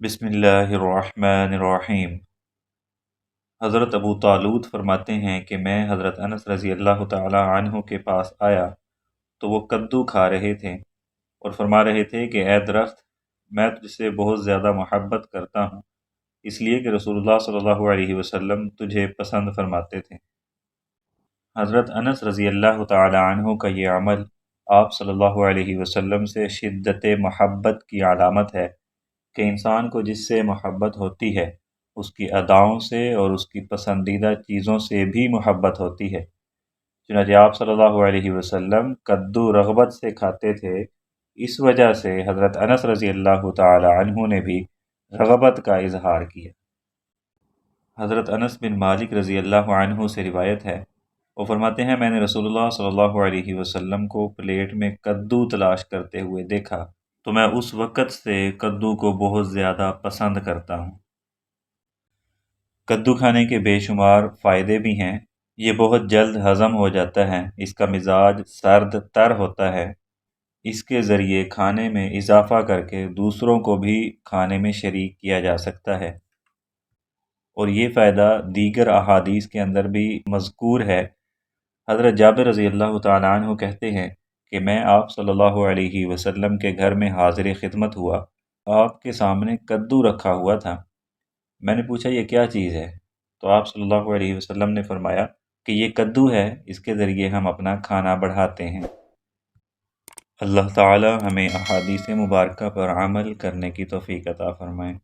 بسم اللہ الرحمن الرحیم۔ حضرت ابو طالوت فرماتے ہیں کہ میں حضرت انس رضی اللہ تعالی عنہ کے پاس آیا تو وہ کدو کھا رہے تھے اور فرما رہے تھے کہ اے درخت، میں تجھ سے بہت زیادہ محبت کرتا ہوں، اس لیے کہ رسول اللہ صلی اللہ علیہ وسلم تجھے پسند فرماتے تھے۔ حضرت انس رضی اللہ تعالی عنہ کا یہ عمل آپ صلی اللہ علیہ وسلم سے شدت محبت کی علامت ہے کہ انسان کو جس سے محبت ہوتی ہے اس کی اداؤں سے اور اس کی پسندیدہ چیزوں سے بھی محبت ہوتی ہے۔ چنانچہ آپ صلی اللہ علیہ وسلم کدو رغبت سے کھاتے تھے، اس وجہ سے حضرت انس رضی اللہ تعالی عنہ نے بھی رغبت کا اظہار کیا۔ حضرت انس بن مالک رضی اللہ عنہ سے روایت ہے، وہ فرماتے ہیں میں نے رسول اللہ صلی اللہ علیہ وسلم کو پلیٹ میں کدو تلاش کرتے ہوئے دیکھا تو میں اس وقت سے کدو کو بہت زیادہ پسند کرتا ہوں۔ کدو کھانے کے بے شمار فائدے بھی ہیں۔ یہ بہت جلد ہضم ہو جاتا ہے، اس کا مزاج سرد تر ہوتا ہے، اس کے ذریعے کھانے میں اضافہ کر کے دوسروں کو بھی کھانے میں شریک کیا جا سکتا ہے، اور یہ فائدہ دیگر احادیث کے اندر بھی مذکور ہے۔ حضرت جابر رضی اللہ تعالیٰ عنہ کہتے ہیں کہ میں آپ صلی اللہ علیہ وسلم کے گھر میں حاضر خدمت ہوا، آپ کے سامنے کدو رکھا ہوا تھا۔ میں نے پوچھا یہ کیا چیز ہے؟ تو آپ صلی اللہ علیہ وسلم نے فرمایا کہ یہ کدو ہے، اس کے ذریعے ہم اپنا کھانا بڑھاتے ہیں۔ اللہ تعالی ہمیں احادیث مبارکہ پر عمل کرنے کی توفیق عطا فرمائے۔